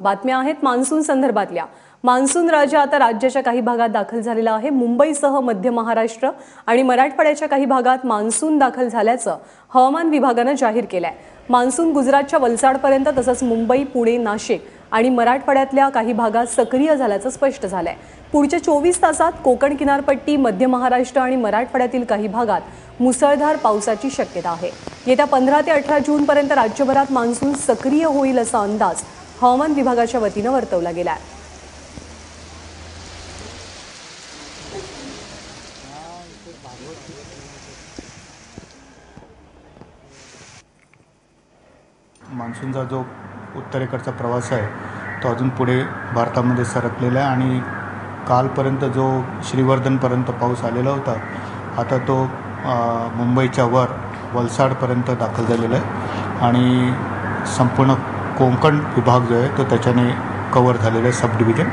बातम्या आहेत मान्सून संदर्भातल्या। मान्सून राजा आता राज्याच्या काही भागात दाखल झालेला आहे। मुंबईसह मध्य महाराष्ट्र आणि मराठवाड्याच्या काही भागात मान्सून दाखल झाल्याचं हवामान विभागाने जाहीर केलंय। मान्सून गुजरातच्या वलसाडपर्यंत तसंच मुंबई, पुणे, नाशिक आणि मराठवाड्यातल्या काही भागात सक्रिय झाल्याचं स्पष्ट झालंय। पुढच्या 24 तासात कोकण किनारपट्टी, मध्य महाराष्ट्र आणि मराठवाड्यातील काही भागात मुसळधार पावसाची शक्यता आहे। येत्या 15 ते 18 जून पर्यंत राज्यभरात मान्सून सक्रिय होईल असा अंदाज हवामान विभागाच्या वतीने वर्तवला गेला आहे। मान्सूनचा जो उत्तरेकडचा प्रवास आहे तो अजून पुढे भारतामध्ये सरकलेला आहे आणि कालपर्यंत जो श्रीवर्धनपर्यंत पाऊस आलेला होता, आता तो मुंबईच्या वर वलसाडपर्यंत दाखल झालेला आहे आणि संपूर्ण कोकण विभाग जो आहे तो त्याच्याने कव्हर झालेला आहे, सब डिव्हिजन।